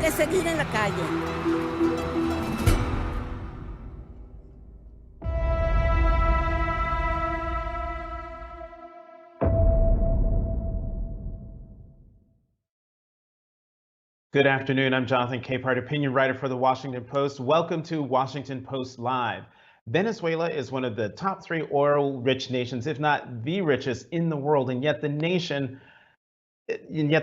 que seguir en la calle. Good afternoon. I'm Jonathan Capehart, opinion writer for The Washington Post. Welcome to Washington Post Live. Venezuela is one of the top 3 oil-rich nations, if not the richest in the world, and yet the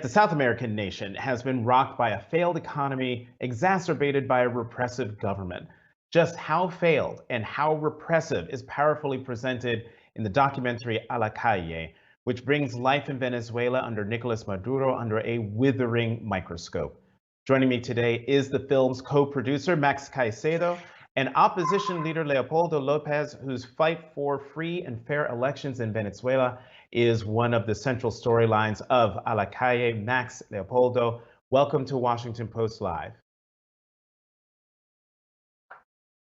South American nation has been rocked by a failed economy exacerbated by a repressive government. Just how failed and how repressive is powerfully presented in the documentary A la Calle, which brings life in Venezuela under Nicolás Maduro under a withering microscope. Joining me today is the film's co-producer, Maxx Caicedo, and opposition leader Leopoldo López, whose fight for free and fair elections in Venezuela is one of the central storylines of A la Calle. Maxx, Leopoldo, welcome to Washington Post Live.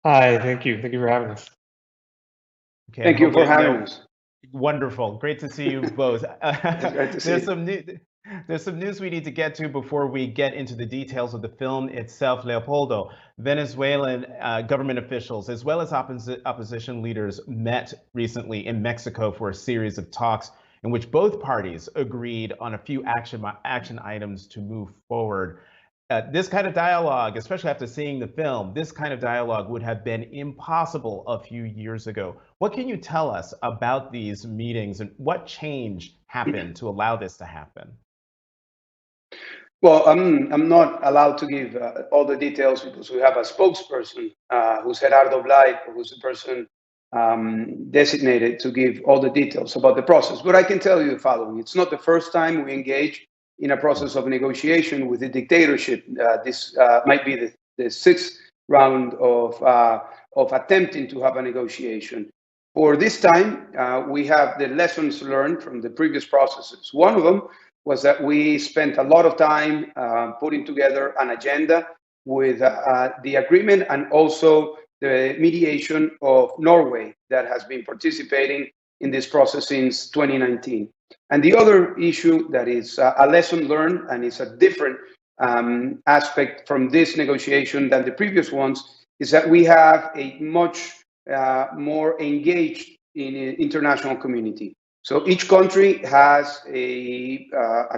Hi, thank you. Thank you for having us. Okay, thank you for having us. Wonderful. Great to see you both. There's some news we need to get to before we get into the details of the film itself. Leopoldo, Venezuelan government officials as well as opposition leaders met recently in Mexico for a series of talks in which both parties agreed on a few action items to move forward. This kind of dialogue, especially after seeing the film, this kind of dialogue would have been impossible a few years ago. What can you tell us about these meetings and what change happened to allow this to happen? Well, I'm not allowed to give all the details because we have a spokesperson who's Gerardo Blay, who's the person designated to give all the details about the process. But I can tell you the following. It's not the first time we engage in a process of negotiation with the dictatorship. This might be the 6th round of attempting to have a negotiation. For this time, we have the lessons learned from the previous processes. One of them was that we spent a lot of time putting together an agenda with the agreement and also the mediation of Norway that has been participating in this process since 2019. And the other issue that is a lesson learned and is a different aspect from this negotiation than the previous ones is that we have a much more engaged in international community. So each country has a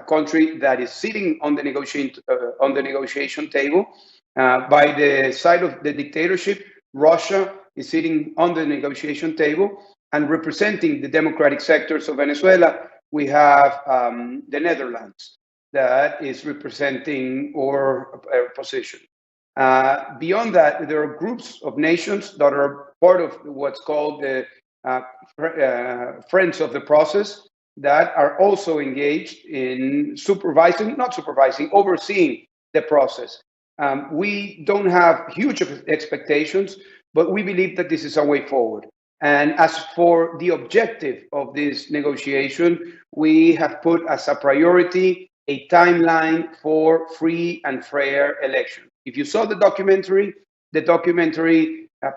country that is sitting on the negotiation table. By the side of the dictatorship, Russia is sitting on the negotiation table, and representing the democratic sectors of Venezuela, we have the Netherlands that is representing our position. Beyond that, there are groups of nations that are part of what's called the Friends of the Process that are also engaged in overseeing the process. We don't have huge expectations, but we believe that this is a way forward. And as for the objective of this negotiation, we have put as a priority a timeline for free and fair election. If you saw the documentary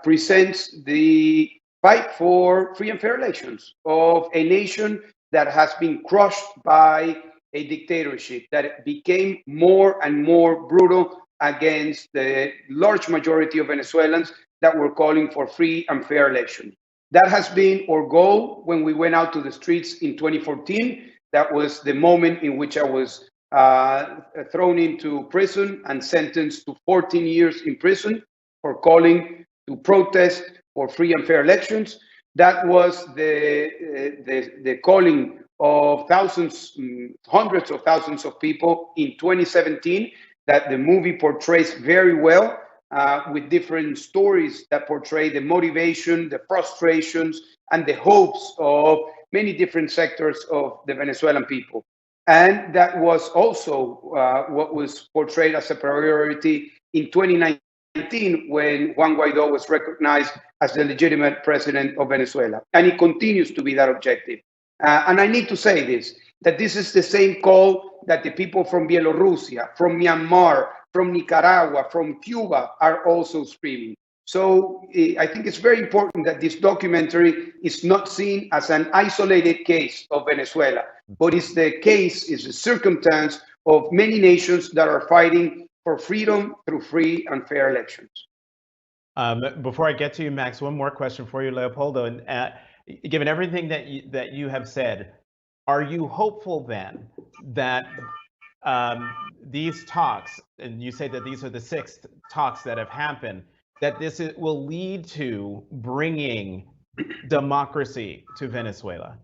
presents the fight for free and fair elections of a nation that has been crushed by a dictatorship that became more and more brutal against the large majority of Venezuelans that were calling for free and fair elections. That has been our goal when we went out to the streets in 2014. That was the moment in which I was thrown into prison and sentenced to 14 years in prison for calling to protest for free and fair elections. That was the calling of thousands, hundreds of thousands of people in 2017 that the movie portrays very well. With different stories that portray the motivation, the frustrations, and the hopes of many different sectors of the Venezuelan people. And that was also what was portrayed as a priority in 2019 when Juan Guaidó was recognized as the legitimate president of Venezuela. And it continues to be that objective. And I need to say this, that this is the same call that the people from Bielorussia, from Myanmar, from Nicaragua, from Cuba are also screaming. So I think it's very important that this documentary is not seen as an isolated case of Venezuela, but it's the case, is the circumstance of many nations that are fighting for freedom through free and fair elections. Before I get to you, Max, one more question for you, Leopoldo. And given everything that you have said, are you hopeful then that these talks, and you say that these are the 6th talks that have happened, that will lead to bringing democracy to Venezuela?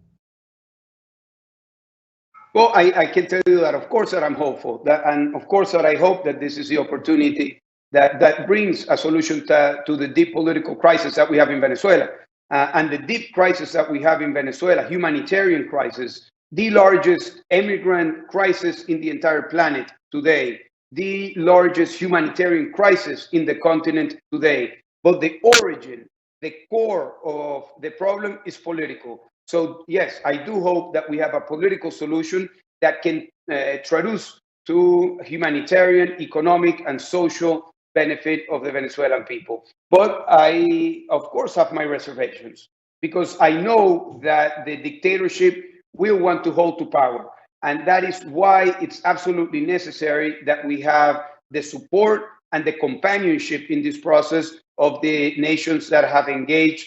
Well, I can tell you that, of course, that I'm hopeful, and of course that I hope that this is the opportunity that brings a solution to the deep political crisis that we have in Venezuela. And the deep crisis that we have in Venezuela, humanitarian crisis, the largest immigrant crisis in the entire planet today, the largest humanitarian crisis in the continent today. But the origin, the core of the problem is political. So yes, I do hope that we have a political solution that can traduce to humanitarian, economic, and social benefit of the Venezuelan people. But I, of course, have my reservations, because I know that the dictatorship will want to hold to power. And that is why it's absolutely necessary that we have the support and the companionship in this process of the nations that have engaged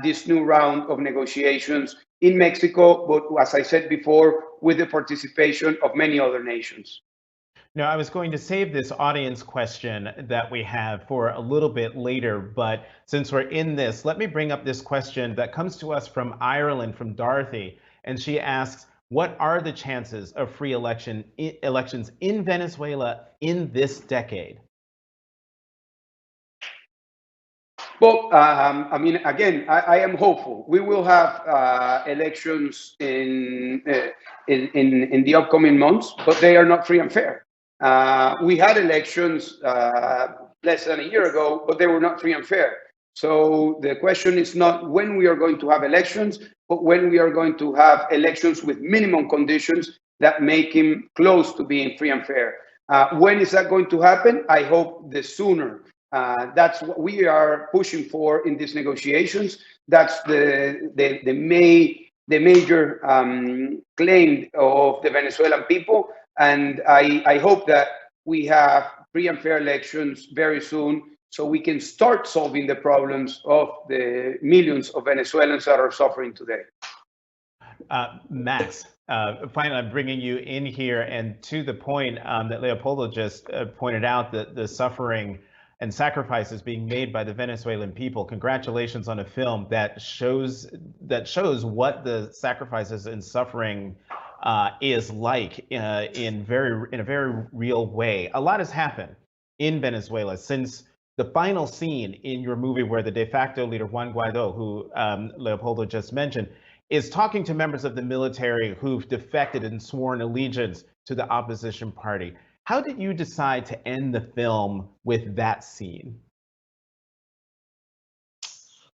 this new round of negotiations in Mexico, but as I said before, with the participation of many other nations. No, I was going to save this audience question that we have for a little bit later, but since we're in this, let me bring up this question that comes to us from Ireland, from Dorothy, and she asks, what are the chances of free elections in Venezuela in this decade? Well, I mean, again, I am hopeful. We will have elections in the upcoming months, but they are not free and fair. We had elections less than a year ago, but they were not free and fair. So the question is not when we are going to have elections, but when we are going to have elections with minimum conditions that make him close to being free and fair. When is that going to happen? I hope the sooner. That's what we are pushing for in these negotiations. That's the major claim of the Venezuelan people. And I hope that we have free and fair elections very soon, so we can start solving the problems of the millions of Venezuelans that are suffering today. Max, finally, I'm bringing you in here, and to the point that Leopoldo just pointed out, the suffering and sacrifices being made by the Venezuelan people. Congratulations on a film that shows what the sacrifices and suffering is like in a very real way. A lot has happened in Venezuela since the final scene in your movie, where the de facto leader Juan Guaido, who Leopoldo just mentioned, is talking to members of the military who've defected and sworn allegiance to the opposition party. How did you decide to end the film with that scene?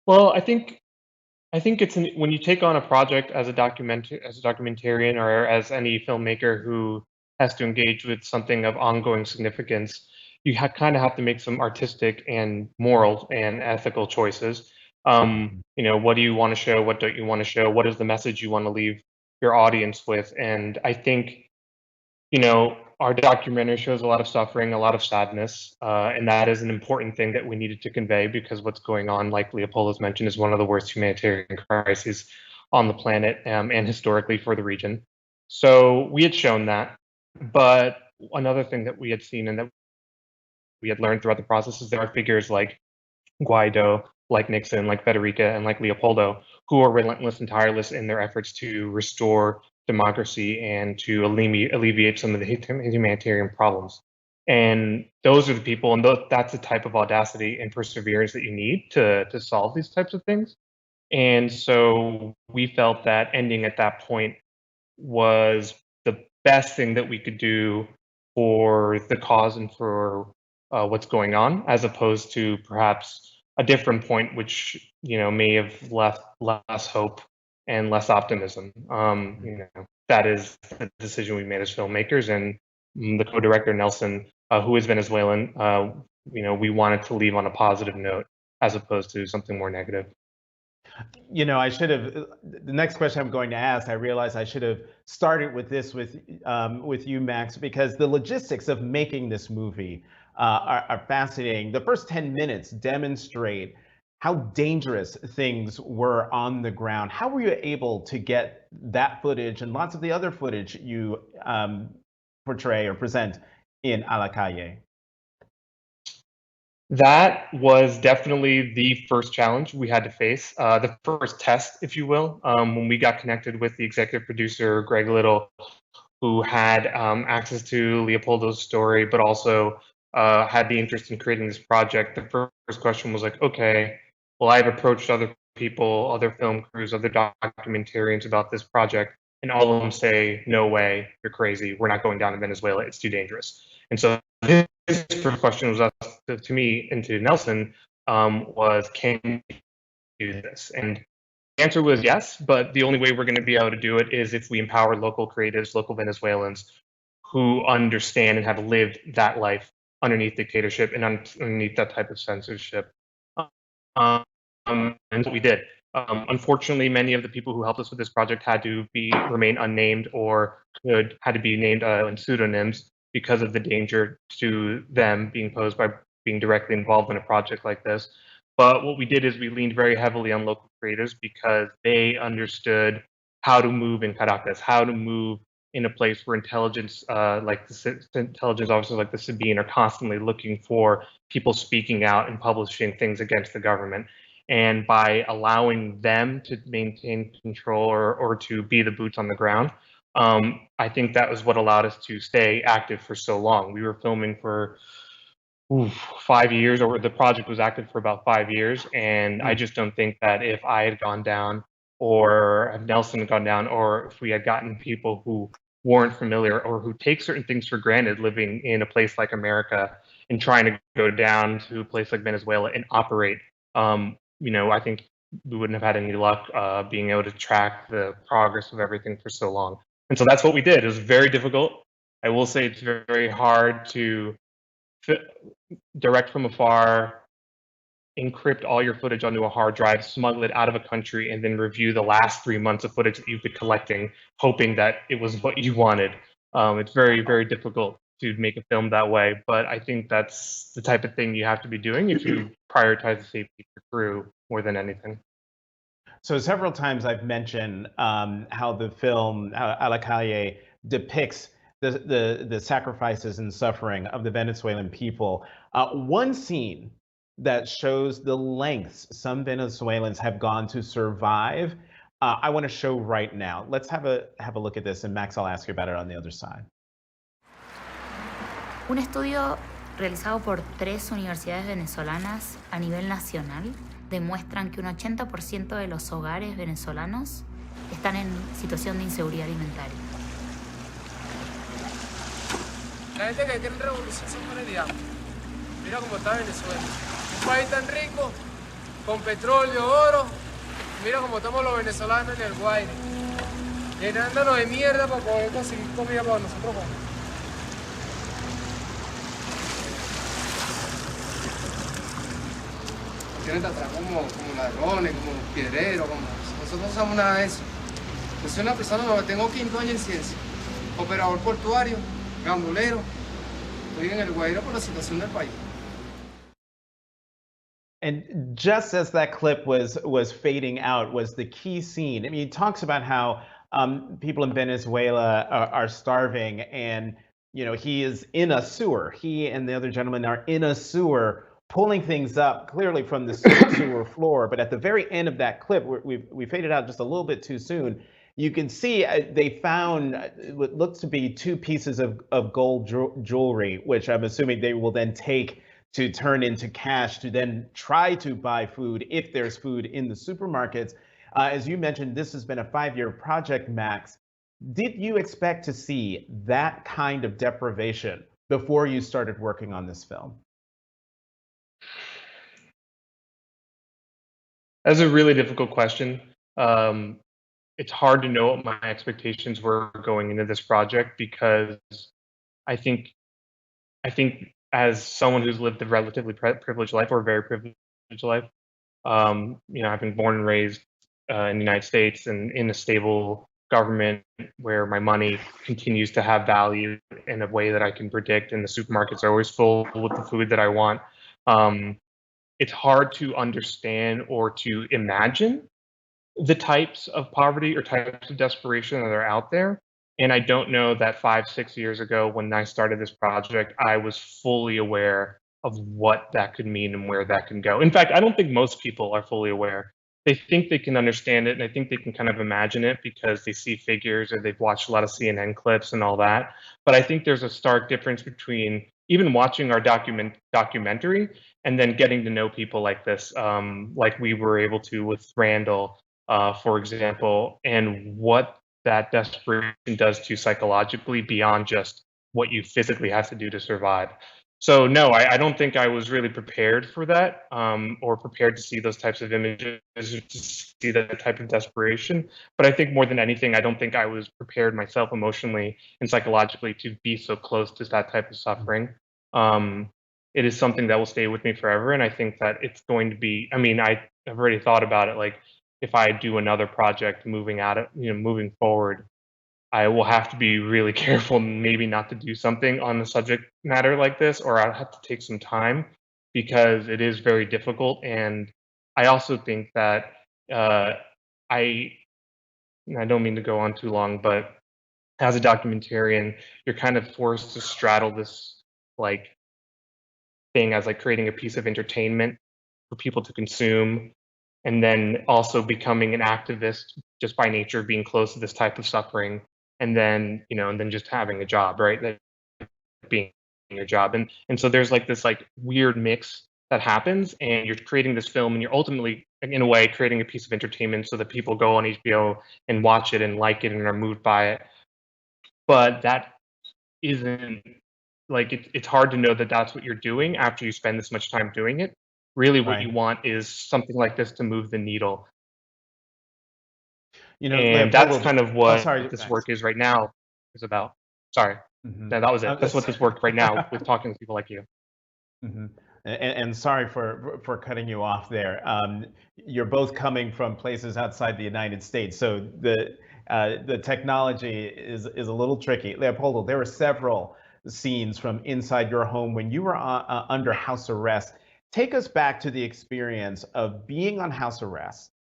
Well, I think it's when you take on a project as a documentarian or as any filmmaker who has to engage with something of ongoing significance, you kind of have to make some artistic and moral and ethical choices. What do you want to show? What don't you want to show? What is the message you want to leave your audience with? And I think, our documentary shows a lot of suffering, a lot of sadness, and that is an important thing that we needed to convey, because what's going on, like Leopoldo's mentioned, is one of the worst humanitarian crises on the planet and historically for the region. So we had shown that, but another thing that we had seen and that we had learned throughout the process is there are figures like Guaido, like Nixon, like Federica, and like Leopoldo, who are relentless and tireless in their efforts to restore democracy and to alleviate some of the humanitarian problems. And those are the people, and that's the type of audacity and perseverance that you need to solve these types of things. And so we felt that ending at that point was the best thing that we could do for the cause and for what's going on, as opposed to perhaps a different point, which may have left less hope and less optimism. That is the decision we made as filmmakers, and the co-director Nelson, who is Venezuelan, we wanted to leave on a positive note as opposed to something more negative. I should have. The next question I'm going to ask, I realize I should have started with this with you, Max, because the logistics of making this movie are fascinating. The first 10 minutes demonstrate how dangerous things were on the ground. How were you able to get that footage and lots of the other footage you portray or present in A la Calle? That was definitely the first challenge we had to face, the first test, if you will, when we got connected with the executive producer, Greg Little, who had access to Leopoldo's story, but also had the interest in creating this project. The first question was like, okay, well, I've approached other people, other film crews, other documentarians about this project, and all of them say, no way, you're crazy. We're not going down to Venezuela. It's too dangerous. And so his first question was to me and to Nelson was, can you do this? And the answer was yes, but the only way we're going to be able to do it is if we empower local creatives, local Venezuelans who understand and have lived that life underneath dictatorship and underneath that type of censorship. And what we did. Unfortunately, many of the people who helped us with this project had to remain unnamed or had to be named in pseudonyms because of the danger to them being posed by being directly involved in a project like this. But what we did is we leaned very heavily on local creators because they understood how to move in Caracas, how to move in a place where intelligence, like the intelligence officers like the Sabine, are constantly looking for people speaking out and publishing things against the government. And by allowing them to maintain control or to be the boots on the ground, I think that was what allowed us to stay active for so long. We were filming for 5 years, or the project was active for about 5 years. And I just don't think that if I had gone down, or if Nelson had gone down, or if we had gotten people who weren't familiar or who take certain things for granted living in a place like America and trying to go down to a place like Venezuela and operate, I think we wouldn't have had any luck being able to track the progress of everything for so long. And so that's what we did. It was very difficult. I will say it's very, very hard to direct from afar, encrypt all your footage onto a hard drive, smuggle it out of a country, and then review the last 3 months of footage that you've been collecting, hoping that it was what you wanted. It's very, very difficult to make a film that way, but I think that's the type of thing you have to be doing if you prioritize the safety of your crew more than anything. So several times I've mentioned how the film A la Calle depicts the sacrifices and suffering of the Venezuelan people. One scene that shows the lengths some Venezuelans have gone to survive, I want to show right now. Let's have a look at this, and Max, I'll ask you about it on the other side. Un estudio realizado por 3 universidades venezolanas a nivel nacional demuestran que un 80% de los hogares venezolanos están en situación de inseguridad alimentaria. La gente que quiere revolución se pone diablo. Mira cómo está Venezuela. Un país tan rico, con petróleo, oro. Mira cómo estamos los venezolanos en el Guaire. Llenándonos de mierda para poder conseguir comida para nosotros comer. Tienen atrás como ladrones, como piedreros, nosotros no somos nada de eso. Yo soy una persona, tengo 5º año en ciencia, operador portuario, gambulero. Estoy en el Guairo por la situación del país. And just as that clip was fading out was the key scene. I mean, he talks about how people in Venezuela are starving, and he is in a sewer. He and the other gentleman are in a sewer, pulling things up clearly from the sewer floor. But at the very end of that clip, we faded out just a little bit too soon. You can see they found what looks to be 2 pieces of gold jewelry, which I'm assuming they will then take to turn into cash to then try to buy food if there's food in the supermarkets. As you mentioned, this has been a 5-year project, Max. Did you expect to see that kind of deprivation before you started working on this film? That's a really difficult question. It's hard to know what my expectations were going into this project, because I think as someone who's lived a relatively privileged life, or a very privileged life, I've been born and raised in the United States and in a stable government where my money continues to have value in a way that I can predict, and the supermarkets are always full with the food that I want. It's hard to understand or to imagine the types of poverty or types of desperation that are out there. And I don't know that 5-6 years ago when I started this project, I was fully aware of what that could mean and where that can go. In fact, I don't think most people are fully aware. They think they can understand it, and I think they can kind of imagine it because they see figures or they've watched a lot of CNN clips and all that. But I think there's a stark difference between even watching our documentary and then getting to know people like this, like we were able to with Randall, for example, and what that desperation does to you psychologically beyond just what you physically have to do to survive. So no, I don't think I was really prepared for that, or prepared to see those types of images, to see that type of desperation. But I think more than anything, I don't think I was prepared myself emotionally and psychologically to be so close to that type of suffering. It is something that will stay with me forever, and I think that it's going to be. I mean, I've already thought about it. Like, if I do another project moving forward, I will have to be really careful, maybe not to do something on the subject matter like this, or I'll have to take some time because it is very difficult. And I also think that I don't mean to go on too long, but as a documentarian, you're kind of forced to straddle this like thing as like creating a piece of entertainment for people to consume, and then also becoming an activist just by nature of being close to this type of suffering, and then just having a job, right? That being your job, and so there's like this like weird mix that happens, and you're creating this film, and you're ultimately, in a way, creating a piece of entertainment so that people go on HBO and watch it and like it and are moved by it. But that isn't like it's hard to know that that's what you're doing after you spend this much time doing it. Really, what you want is something like this to move the needle. And that's kind of what this work is right now is about. Sorry. No, that was it. That's what this work right now with talking to people like you. And sorry for cutting you off there. You're both coming from places outside the United States, so the technology is a little tricky. Leopoldo, there were several scenes from inside your home when you were under house arrest. Take us back to the experience of being on house arrest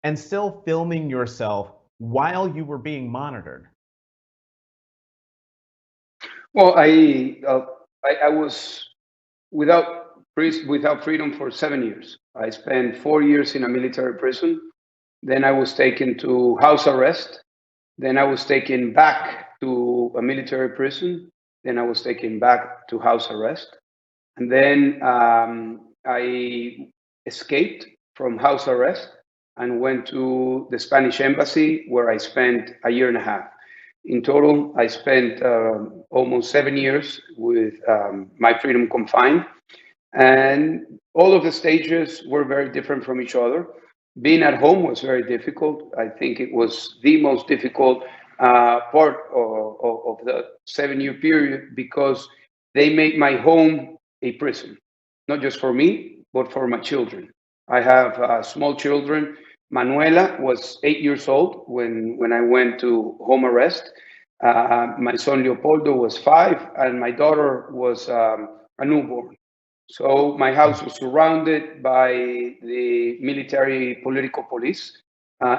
and still filming yourself while you were being monitored. Well, I was without freedom for 7 years. I spent 4 years in a military prison. Then I was taken to house arrest. Then I was taken back to a military prison. Then I was taken back to house arrest. And then I escaped from house arrest and went to the Spanish embassy, where I spent a year and a half. In total, I spent almost 7 years with my freedom confined. And all of the stages were very different from each other. Being at home was very difficult. I think it was the most difficult part of the 7-year period, because they made my home a prison, not just for me, but for my children. I have small children. Manuela was 8 years old when I went to home arrest. My son Leopoldo was 5, and my daughter was a newborn. So my house was surrounded by the military political police.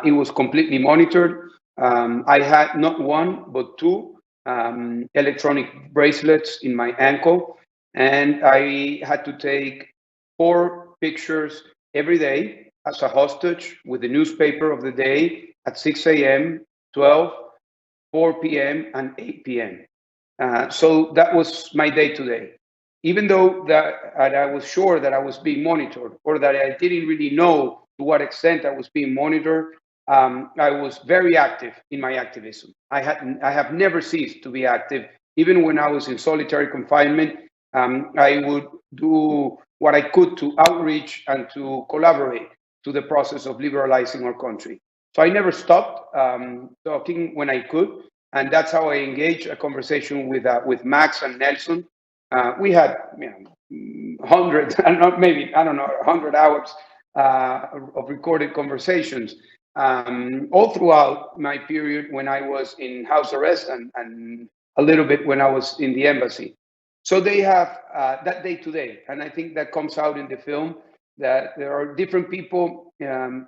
It was completely monitored. I had not one, but 2 electronic bracelets in my ankle. And I had to take 4 pictures every day as a hostage with the newspaper of the day at 6 a.m., 12, 4 p.m., and 8 p.m. So that was my day-to-day. Even though that I was sure that I was being monitored, or that I didn't really know to what extent I was being monitored, I was very active in my activism. I have never ceased to be active. Even when I was in solitary confinement, I would do what I could to outreach and to collaborate to the process of liberalizing our country. So I never stopped talking when I could, and that's how I engaged a conversation with Maxx and Nelson. We had hundreds, maybe, I don't know, 100 hours of recorded conversations all throughout my period when I was in house arrest and a little bit when I was in the embassy. So they have that day to day. And I think that comes out in the film, that there are different people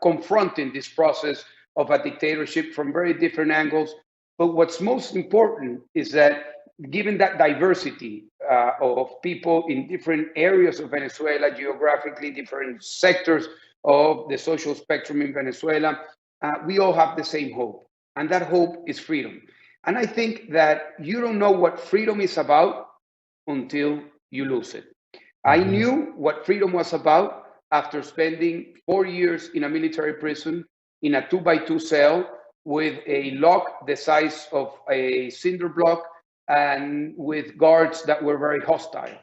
confronting this process of a dictatorship from very different angles. But what's most important is that given that diversity of people in different areas of Venezuela, geographically different sectors of the social spectrum in Venezuela, we all have the same hope. And that hope is freedom. And I think that you don't know what freedom is about until you lose it. I knew what freedom was about after spending 4 years in a military prison in a 2x2 cell with a lock the size of a cinder block and with guards that were very hostile.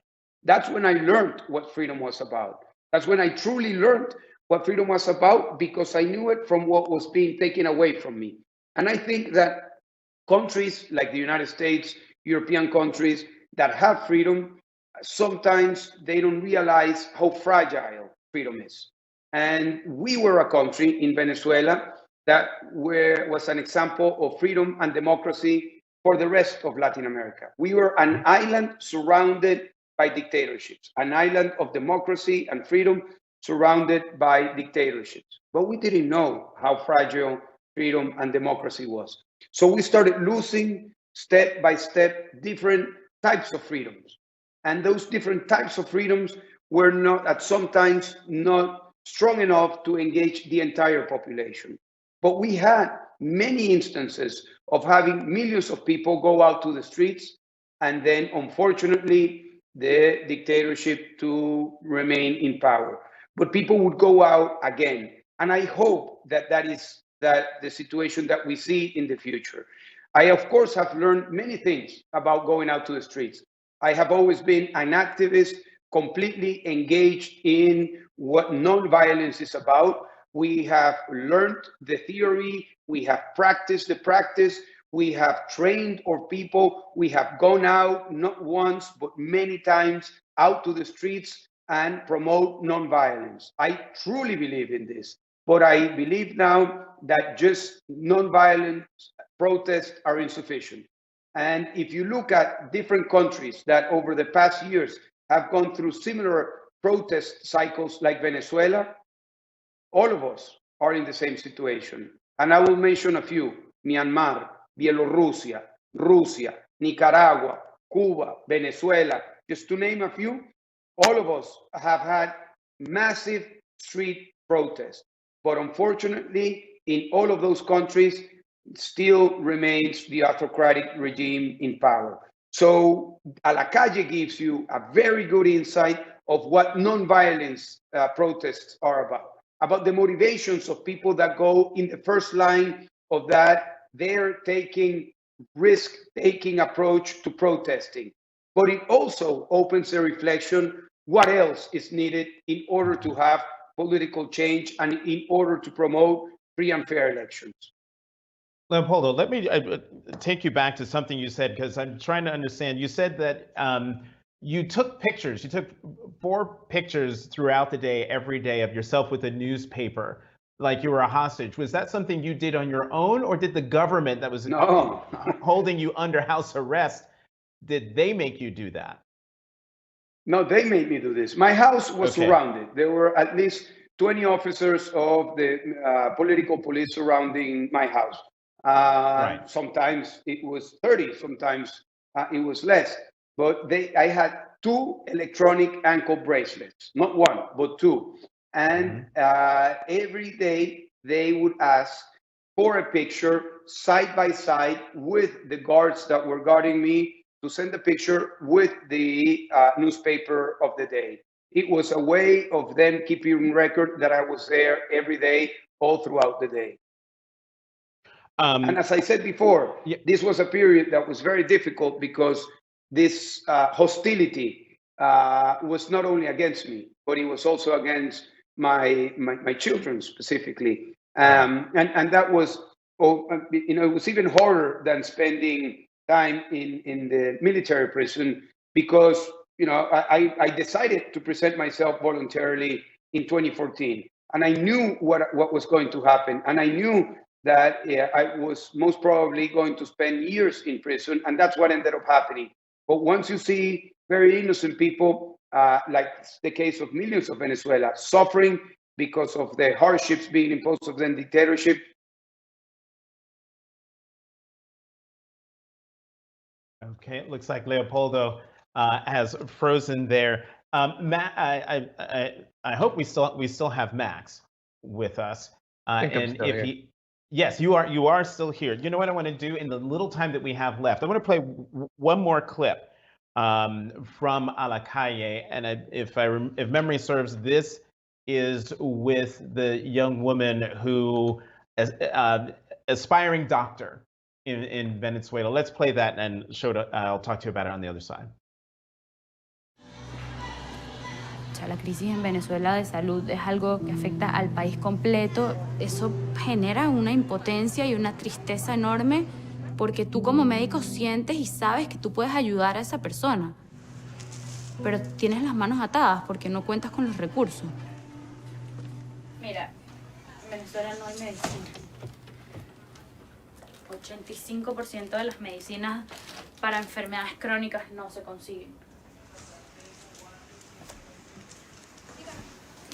That's when I learned what freedom was about. That's when I truly learned what freedom was about, because I knew it from what was being taken away from me. And I think that countries like the United States, European countries that have freedom, sometimes they don't realize how fragile freedom is. And we were a country in Venezuela that was an example of freedom and democracy for the rest of Latin America. We were an island surrounded by dictatorships, an island of democracy and freedom surrounded by dictatorships. But we didn't know how fragile freedom and democracy was. So we started losing step by step different types of freedoms. And those different types of freedoms were not, at sometimes, not strong enough to engage the entire population. But we had many instances of having millions of people go out to the streets, and then, unfortunately, the dictatorship to remain in power. But people would go out again. And I hope that that is the situation that we see in the future. I, of course, have learned many things about going out to the streets. I have always been an activist, completely engaged in what nonviolence is about. We have learned the theory, we have practiced the practice, we have trained our people, we have gone out, not once, but many times, out to the streets and promote nonviolence. I truly believe in this, but I believe now that just nonviolent protests are insufficient. And if you look at different countries that over the past years have gone through similar protest cycles like Venezuela, all of us are in the same situation. And I will mention a few: Myanmar, Bielorrusia, Russia, Nicaragua, Cuba, Venezuela, just to name a few. All of us have had massive street protests. But unfortunately, in all of those countries, still remains the autocratic regime in power. So A La Calle gives you a very good insight of what nonviolence protests are about the motivations of people that go in the first line of that. They're taking risk-taking approach to protesting. But it also opens a reflection, what else is needed in order to have political change and in order to promote free and fair elections. Leopoldo, let me take you back to something you said, because I'm trying to understand. You said that you took pictures. You took 4 pictures throughout the day, every day, of yourself with a newspaper, like you were a hostage. Was that something you did on your own, or did the government that was holding you under house arrest, did they make you do that? No, they made me do this. My house was surrounded. There were at least 20 officers of the political police surrounding my house. Right. Sometimes it was 30, sometimes it was less. But I had 2 electronic ankle bracelets, not 1, but 2. And every day they would ask for a picture side by side with the guards that were guarding me, to send a picture with the newspaper of the day. It was a way of them keeping record that I was there every day, all throughout the day. And as I said before, this was a period that was very difficult, because this hostility was not only against me, but it was also against my children specifically. And that was, it was even harder than spending time in the military prison, because I decided to present myself voluntarily in 2014. And I knew what was going to happen. And I knew that I was most probably going to spend years in prison. And that's what ended up happening. But once you see very innocent people, like the case of millions of Venezuela, suffering because of the hardships being imposed of the dictatorship. Okay, it looks like Leopoldo has frozen there. Matt, I hope we still have Max with us. And if here. yes, you are still here. You know what I want to do in the little time that we have left? I want to play one more clip from A la Calle, and if memory serves, this is with the young woman who aspiring doctor in Venezuela. Let's play that and I'll talk to you about it on the other side. La crisis en Venezuela de salud es algo que afecta al país completo. Eso genera una impotencia y una tristeza enorme porque tú como médico sientes y sabes que tú puedes ayudar a esa persona. Pero tienes las manos atadas porque no cuentas con los recursos. Mira, en Venezuela no hay medicina. 85% de las medicinas para enfermedades crónicas no se consiguen.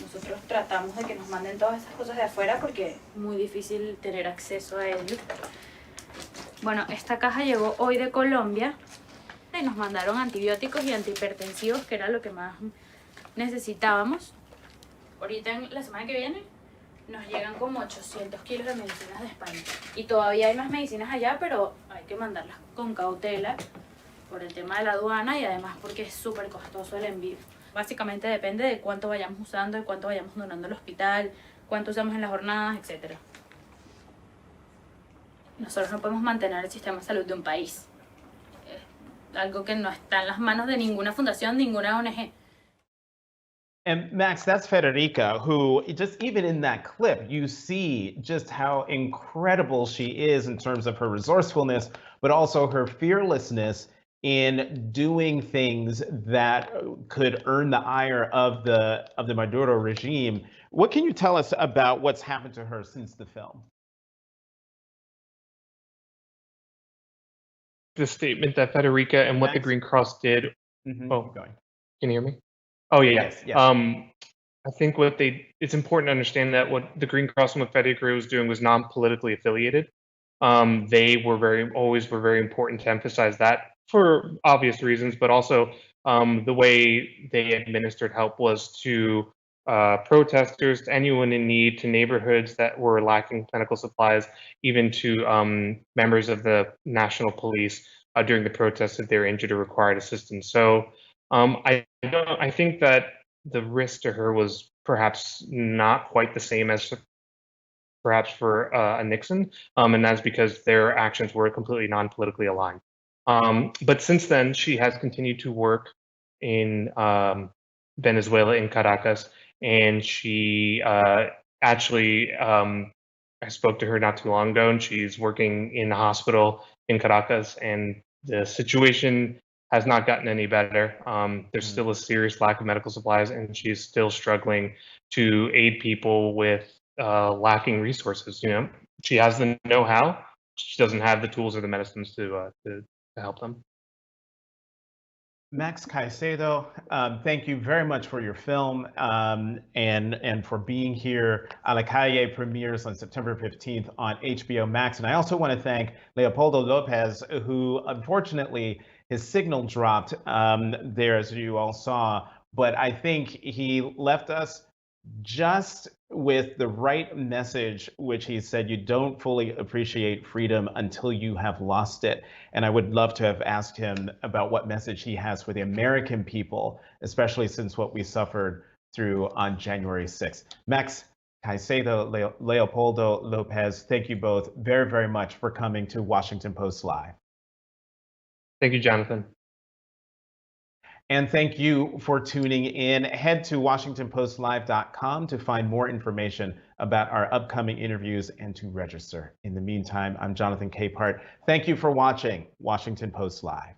Nosotros tratamos de que nos manden todas esas cosas de afuera porque es muy difícil tener acceso a ello. Bueno, esta caja llegó hoy de Colombia y nos mandaron antibióticos y antihipertensivos, que era lo que más necesitábamos. Ahorita, en la semana que viene, nos llegan como 800 kilos de medicinas de España. Y todavía hay más medicinas allá, pero hay que mandarlas con cautela por el tema de la aduana y además porque es súper costoso el envío. Básicamente depende de cuánto vayamos usando, de cuánto vayamos donando al hospital, cuánto usamos en las jornadas, etc. Nosotros no podemos mantener el sistema de salud de un país. Es algo que no está en las manos de ninguna fundación, ninguna ONG. And Max, that's Federica, who just even in that clip, you see just how incredible she is in terms of her resourcefulness, but also her fearlessness in doing things that could earn the ire of the Maduro regime. What can you tell us about what's happened to her since the film? The statement that Federica and what the Green Cross did. Mm-hmm. Oh, going. Can you hear me? Oh yeah. Yes, yes. I think it's important to understand that what the Green Cross and what Federica was doing was non-politically affiliated. They were always very important to emphasize that for obvious reasons, but also the way they administered help was to protesters, to anyone in need, to neighborhoods that were lacking medical supplies, even to members of the national police during the protests if they were injured or required assistance. So I think that the risk to her was perhaps not quite the same as perhaps for a Nixon, and that's because their actions were completely non-politically aligned. But since then, she has continued to work in Venezuela, in Caracas, and she actually, I spoke to her not too long ago, and she's working in a hospital in Caracas, and the situation has not gotten any better. There's still a serious lack of medical supplies, and she's still struggling to aid people with lacking resources. You know, she has the know-how, she doesn't have the tools or the medicines to help them. Maxx Caicedo, thank you very much for your film and for being here. A la Calle premieres on September 15th on HBO Max. And I also want to thank Leopoldo López, who unfortunately his signal dropped there, as you all saw. But I think he left us just with the right message, which he said, you don't fully appreciate freedom until you have lost it. And I would love to have asked him about what message he has for the American people, especially since what we suffered through on January 6th. Maxx Caicedo, Leopoldo López, thank you both very, very much for coming to Washington Post Live. Thank you, Jonathan. And thank you for tuning in. Head to WashingtonPostLive.com to find more information about our upcoming interviews and to register. In the meantime, I'm Jonathan Capehart. Thank you for watching Washington Post Live.